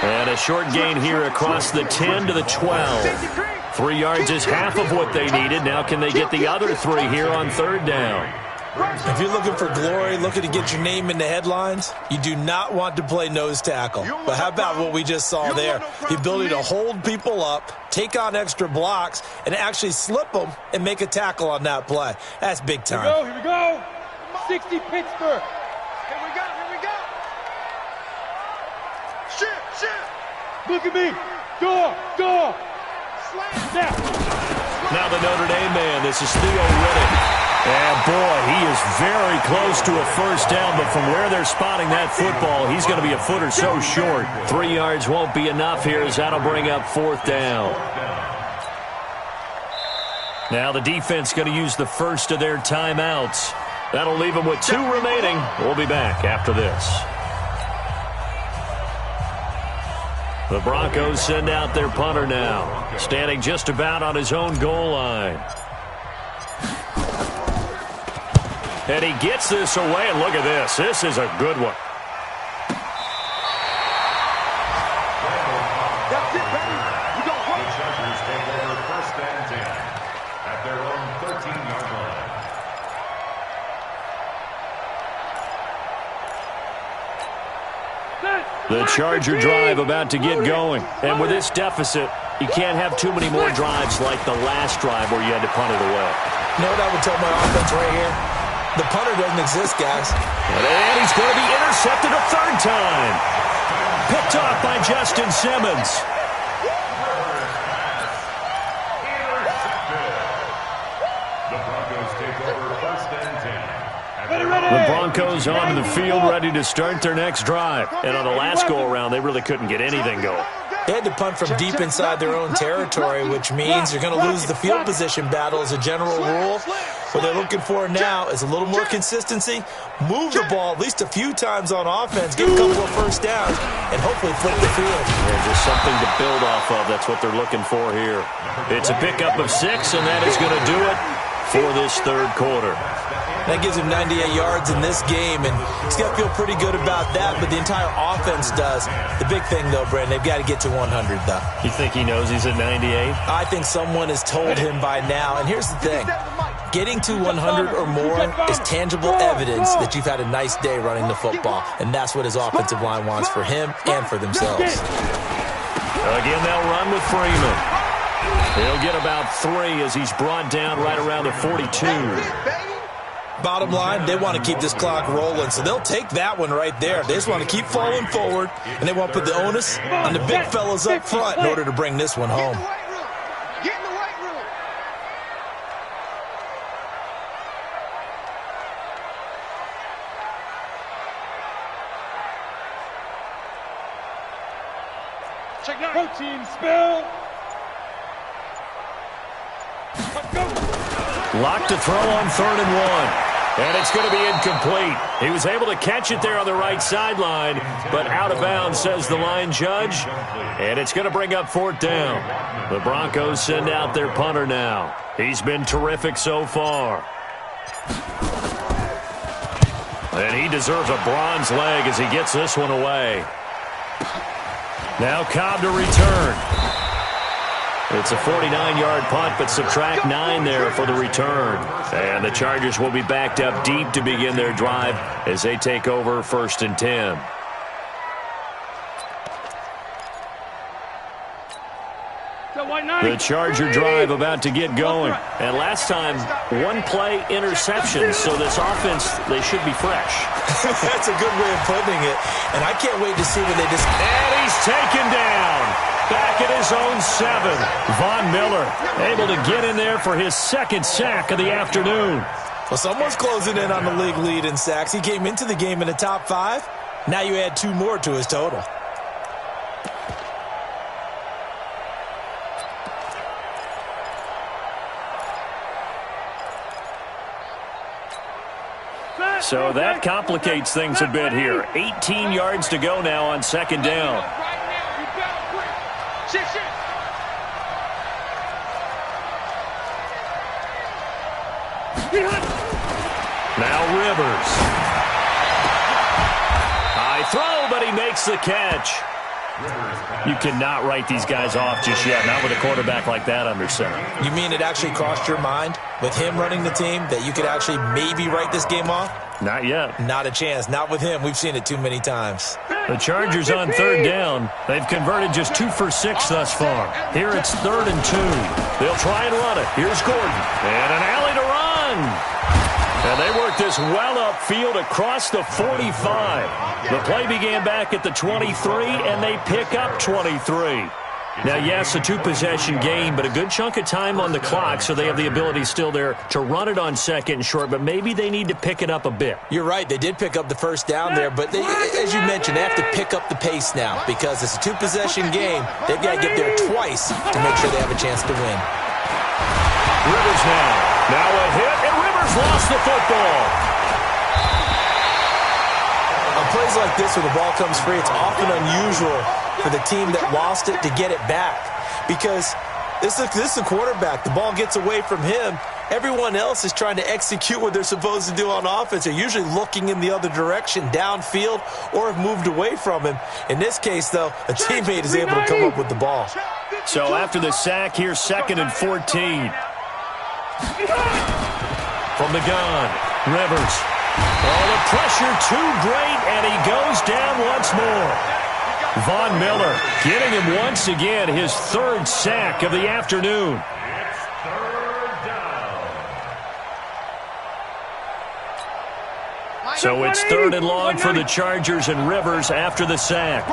Speaker 1: And a short gain here across the 10 to the 12. 3 yards is half of what they needed. Now can they get the other 3 here on 3rd down?
Speaker 4: If you're looking for glory, looking to get your name in the headlines, you do not want to play nose tackle. But how about what we just saw there? The ability to hold people up, take on extra blocks, and actually slip them and make a tackle on that play. That's big time.
Speaker 2: Here we go. 60 Pittsburgh.
Speaker 3: Here we go. Shift.
Speaker 2: Look at me. Door. Snap.
Speaker 1: Now the Notre Dame man, this is Theo Riddick. And boy, he is very close to a first down, but from where they're spotting that football, he's going to be a foot or so short. 3 yards won't be enough here as that'll bring up fourth down. Now the defense going to use the first of their timeouts. That'll leave them with 2 remaining. We'll be back after this. The Broncos send out their punter now, standing just about on his own goal line. And he gets this away, and look at this. This is a good one.
Speaker 3: That's it, baby. We don't
Speaker 5: The
Speaker 3: wait.
Speaker 5: Chargers take over first and 10 at their own 13-yard line.
Speaker 1: The Charger drive about to get going. And with this deficit, you can't have too many more drives like the last drive where you had to punt it away.
Speaker 4: You know what I would tell my offense right here? The punter doesn't exist, guys.
Speaker 1: And he's going to be intercepted a third time. Picked off by Justin Simmons.
Speaker 5: The Broncos take over first and 10 at their
Speaker 1: The Broncos onto the field, ready to start their next drive. And on the last go-around, they really couldn't get anything going.
Speaker 4: They had to punt from deep inside their own territory, which means you're going to lose the field position battle as a general rule. What they're looking for now is a little more consistency, move the ball at least a few times on offense, get a couple of first downs, and hopefully flip the field.
Speaker 1: Yeah, just something to build off of. That's what they're looking for here. It's a pickup of 6, and that is going to do it for this third quarter.
Speaker 4: That gives him 98 yards in this game, and he's got to feel pretty good about that, but the entire offense does. The big thing, though, Brandon, they've got to get to 100, though.
Speaker 1: You think he knows he's at 98?
Speaker 4: I think someone has told him by now, and here's the thing. Getting to 100 or more is tangible evidence that you've had a nice day running the football, and that's what his offensive line wants for him and for themselves.
Speaker 1: Again, they'll run with Freeman. He'll get about 3 as he's brought down right around the 42.
Speaker 4: Bottom line, they want to keep this clock rolling, so they'll take that one right there. They just want to keep falling forward, and they want to put the onus on the big fellas up front in order to bring this one home.
Speaker 3: Get in the weight room.
Speaker 2: Check 9. Protein spill. Let's go.
Speaker 1: Locked to throw on 3rd and 1. And it's going to be incomplete. He was able to catch it there on the right sideline, but out of bounds, says the line judge. And it's going to bring up 4th down. The Broncos send out their punter now. He's been terrific so far. And he deserves a bronze leg as he gets this one away. Now Cobb to return. It's a 49-yard punt, but subtract 9 there for the return. And the Chargers will be backed up deep to begin their drive as they take over 1st and 10. The Charger drive about to get going. And last time, 1-play interception, so this offense, they should be fresh.
Speaker 4: That's a good way of putting it. And I can't wait to see when they just...
Speaker 1: And he's taken down. Back at his own 7. Von Miller able to get in there for his 2nd sack of the afternoon.
Speaker 4: Well, someone's closing in on the league lead in sacks. He came into the game in the top 5. Now you add 2 more to his total.
Speaker 1: So that complicates things a bit here. 18 yards to go now on 2nd down. Now Rivers. High throw, but he makes the catch. You cannot write these guys off just yet, not with a quarterback like that under center.
Speaker 4: You mean it actually crossed your mind with him running the team that you could actually maybe write this game off?
Speaker 1: Not yet.
Speaker 4: Not a chance. Not with him. We've seen it too many times.
Speaker 1: The Chargers on third down. They've converted just 2 for 6 thus far. Here it's 3rd and 2. They'll try and run it. Here's Gordon. And an alley to run. And they work this well upfield across the 45. The play began back at the 23, and they pick up 23. Now, yes, a 2-possession game, but a good chunk of time on the clock, so they have the ability still there to run it on 2nd and short, but maybe they need to pick it up a bit.
Speaker 4: You're right. They did pick up the first down there, but they, as you mentioned, they have to pick up the pace now because it's a 2-possession game. They've got to get there twice to make sure they have a chance to win.
Speaker 1: Rivers now a hit, and Rivers lost the football.
Speaker 4: On plays like this where the ball comes free, it's often unusual for the team that lost it to get it back because this is the quarterback. The ball gets away from him. Everyone else is trying to execute what they're supposed to do on offense. They're usually looking in the other direction, downfield, or have moved away from him. In this case, though, a teammate is able to come up with the ball.
Speaker 1: So after the sack, here's 2nd and 14. From the gun, Rivers. Oh, the pressure too great, and he goes down once more. Von Miller getting him once again, his 3rd sack of the afternoon.
Speaker 5: It's 3rd down.
Speaker 1: So it's 3rd and long for the Chargers and Rivers after the sack.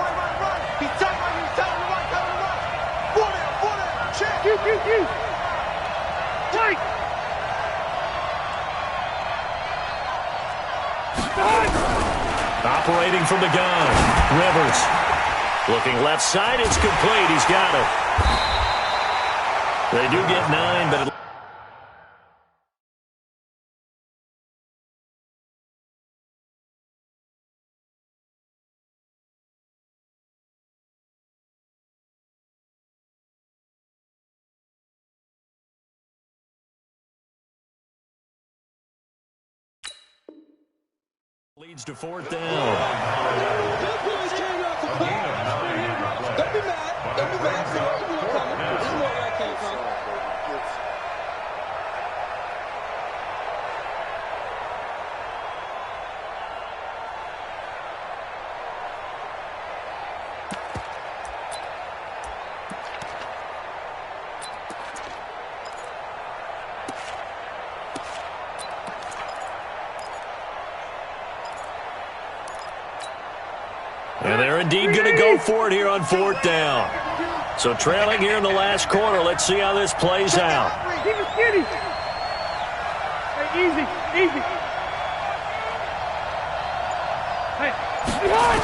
Speaker 1: Operating from the gun, Rivers. Looking left side, it's complete. He's got it. They do get 9, but it leads to 4th down.
Speaker 6: Don't be mad. Don't be mad. This is where I came from.
Speaker 1: And they're indeed going to go for it here on 4th down. So trailing here in the last quarter. Let's see how this plays out.
Speaker 2: Keep it skinny. Hey, easy, easy. Hey, behind.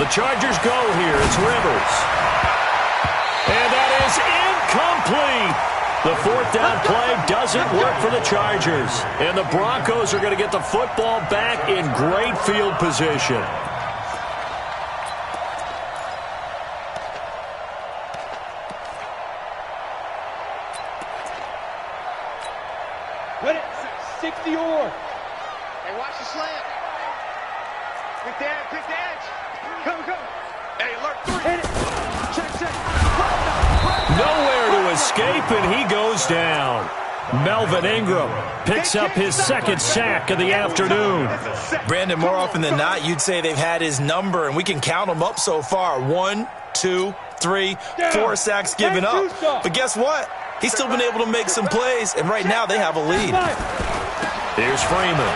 Speaker 1: The Chargers go here. It's Rivers. And that is incomplete. The 4th down play doesn't work for the Chargers. And the Broncos are going to get the football back in great field position.
Speaker 2: Let it 60 or.
Speaker 3: Hey, watch the slant. Pick the edge. Come. Hey, alert 3.
Speaker 2: Hit it.
Speaker 3: Check.
Speaker 1: Nowhere to escape, and he goes down. Melvin Ingram picks up his 2nd sack of the afternoon.
Speaker 4: Brandon, more often than not, you'd say they've had his number, and we can count them up so far. 1, 2, 3, 4 sacks given up. But guess what? He's still been able to make some plays, and right now they have a lead.
Speaker 1: Here's Freeman.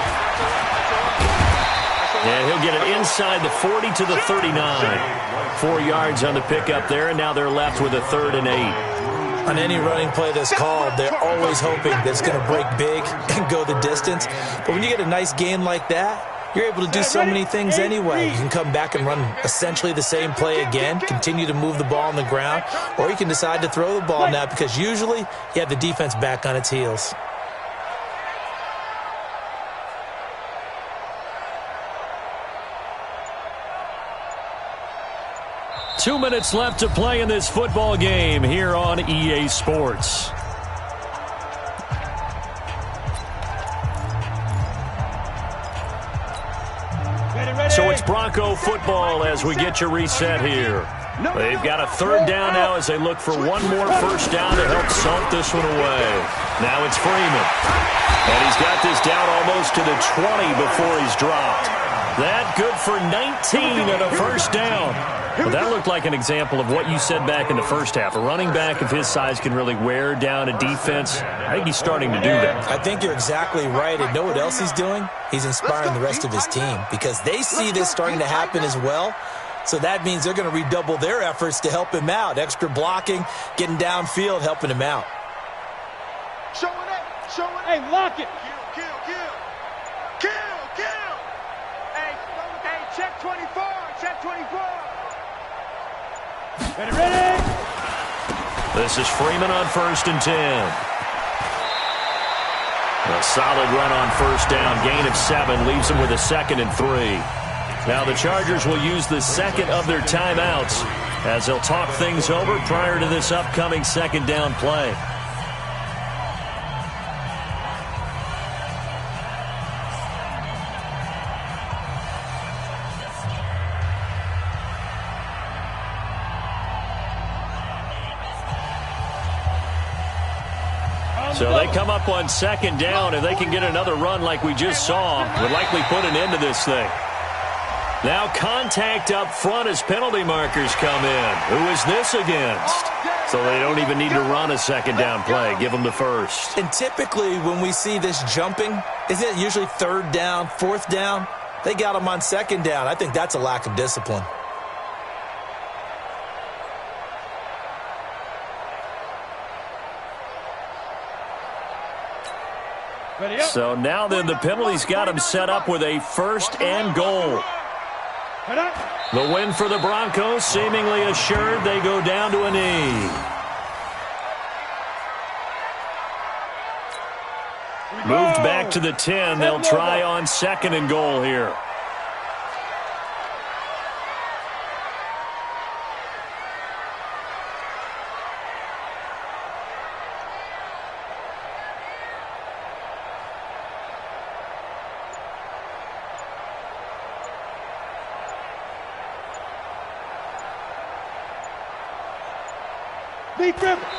Speaker 1: And he'll get it inside the 40 to the 39. 4 yards on the pickup there, and now they're left with a 3rd and 8.
Speaker 4: On any running play that's called, they're always hoping that it's going to break big and go the distance. But when you get a nice game like that, you're able to do so many things anyway. You can come back and run essentially the same play again, continue to move the ball on the ground, or you can decide to throw the ball now because usually you have the defense back on its heels.
Speaker 1: Two minutes left to play in this football game here on EA Sports. So it's Bronco football as we get you reset here. They've got a third down now as they look for one more first down to help salt this one away. Now it's Freeman. And he's got this down almost to the 20 before he's dropped. That good for 19 and a first down. Well, that looked like an example of what you said back in the first half. A running back of his size can really wear down a defense. I think he's starting to do that.
Speaker 4: I think you're exactly right. And know what else he's doing? He's inspiring the rest of his team because they see this starting to happen as well. So that means they're going to redouble their efforts to help him out. Extra blocking, getting downfield, helping him out.
Speaker 6: Showing it.
Speaker 2: Hey, lock it.
Speaker 6: Kill. Hey, check 24. Check 24.
Speaker 2: Ready.
Speaker 1: This is Freeman on 1st and 10. A solid run on first down. Gain of 7 leaves them with a 2nd and 3. Now the Chargers will use the second of their timeouts as they'll talk things over prior to this upcoming second down play. So they come up on second down. If they can get another run like we just saw, would likely put an end to this thing. Now contact up front as penalty markers come in. Who is this against? So they don't even need to run a second down play. Give them the first.
Speaker 4: And typically when we see this jumping, isn't it usually 3rd down, 4th down? They got them on 2nd down. I think that's a lack of discipline.
Speaker 1: So now then the penalty's got him set up with a 1st and goal. The win for the Broncos seemingly assured. They go down to a knee. Moved back to the 10. They'll try on 2nd and goal here.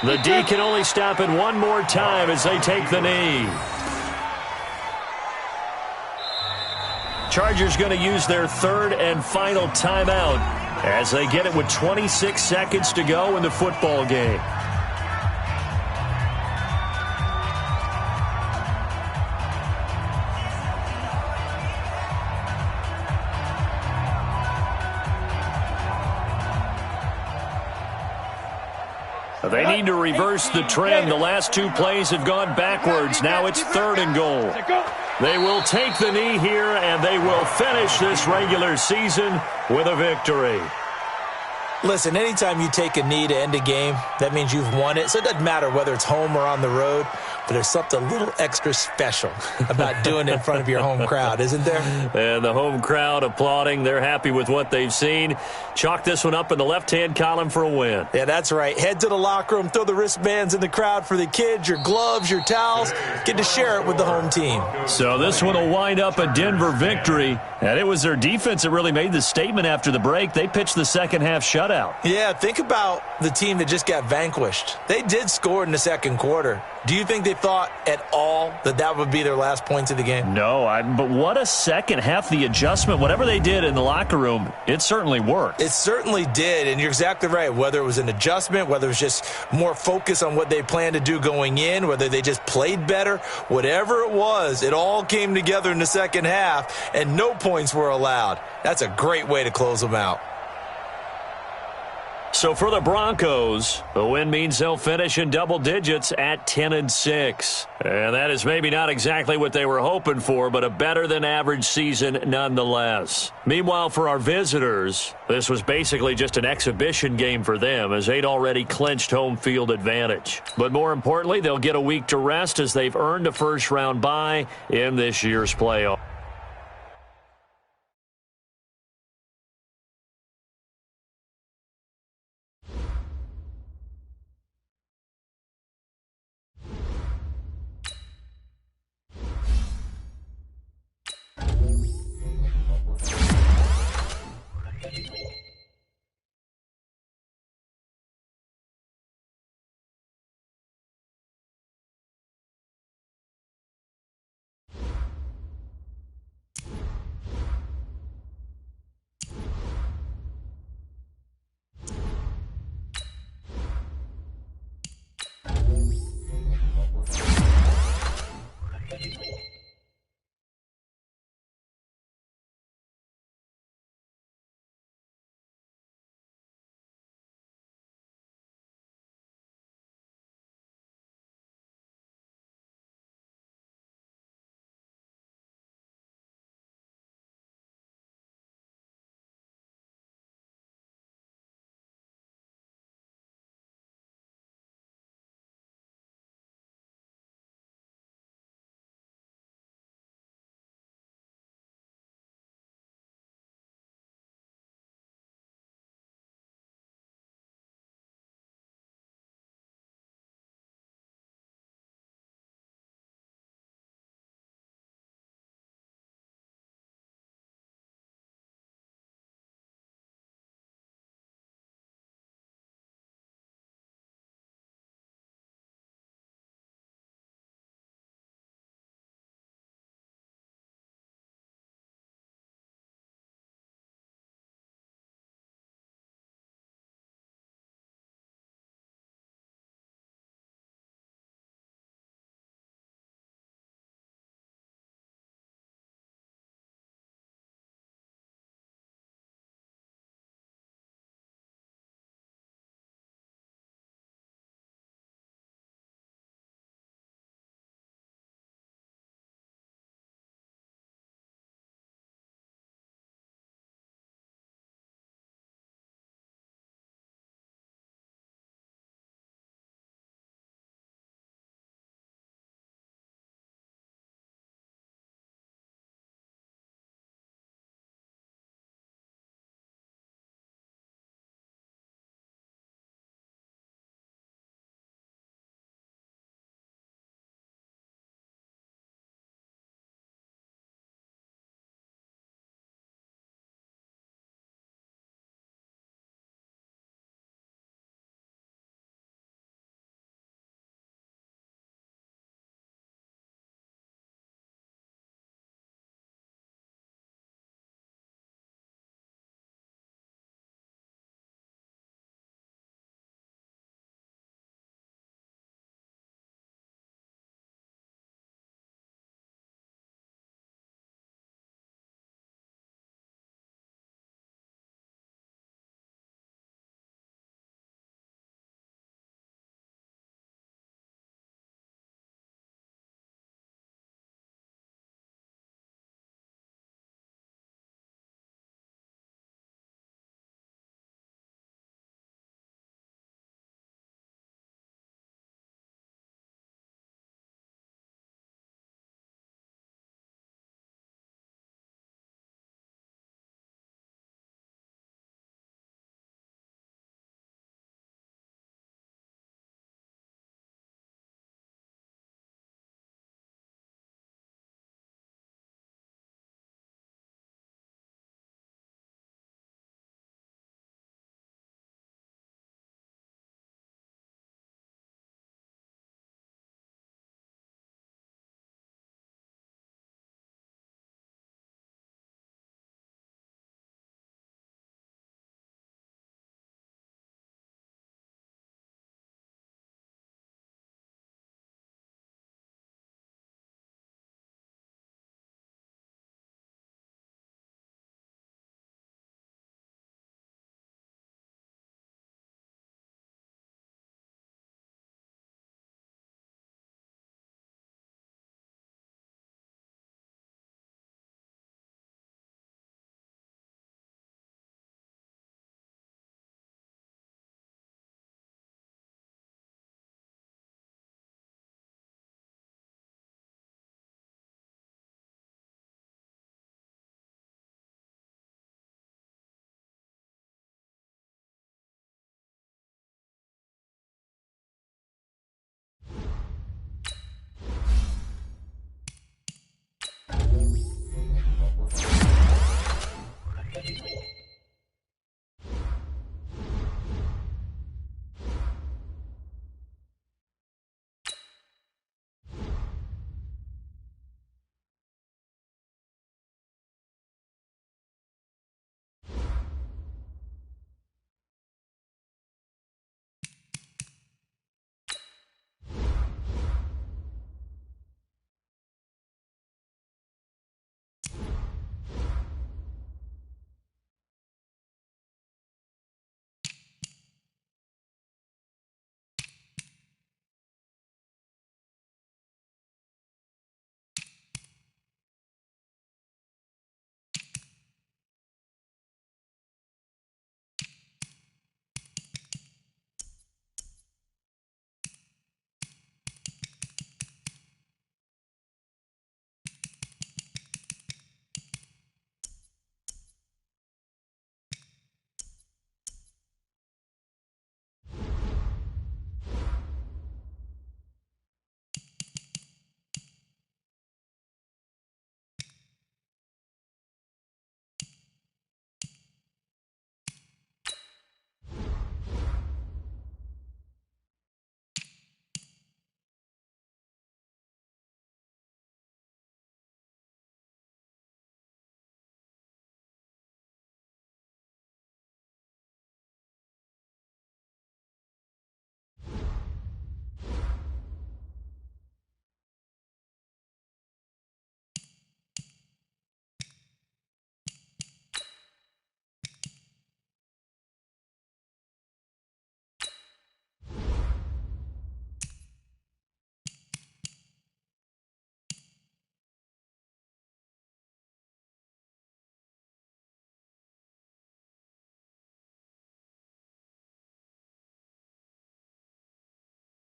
Speaker 1: The D can only stop it one more time as they take the knee. Chargers going to use their 3rd and final timeout as they get it with 26 seconds to go in the football game. They need to reverse the trend. The last 2 plays have gone backwards. Now it's 3rd and goal. They will take the knee here, and they will finish this regular season with a victory.
Speaker 4: Listen, anytime you take a knee to end a game, that means you've won it. So it doesn't matter whether it's home or on the road, but there's something a little extra special about doing it in front of your home crowd, isn't there?
Speaker 1: And the home crowd applauding. They're happy with what they've seen. Chalk this one up in the left-hand column for a win.
Speaker 4: Yeah, that's right. Head to the locker room, throw the wristbands in the crowd for the kids, your gloves, your towels. Get to share it with the home team.
Speaker 1: So this one will wind up a Denver victory. And it was their defense that really made the statement after the break. They pitched the second half shutout.
Speaker 4: Yeah, think about the team that just got vanquished. They did score in the second quarter. Do you think they thought at all that that would be their last points of the game?
Speaker 1: No, but what a second half. The adjustment, whatever they did in the locker room, it certainly worked.
Speaker 4: It certainly did, and you're exactly right. Whether it was an adjustment, whether it was just more focus on what they planned to do going in, whether they just played better, whatever it was, it all came together in the second half, and no points were allowed. That's a great way to close them out.
Speaker 1: So for the Broncos, the win means they'll finish in double digits at 10-6. And that is maybe not exactly what they were hoping for, but a better-than-average season nonetheless. Meanwhile, for our visitors, this was basically just an exhibition game for them as they'd already clinched home field advantage. But more importantly, they'll get a week to rest as they've earned a first-round bye in this year's playoff.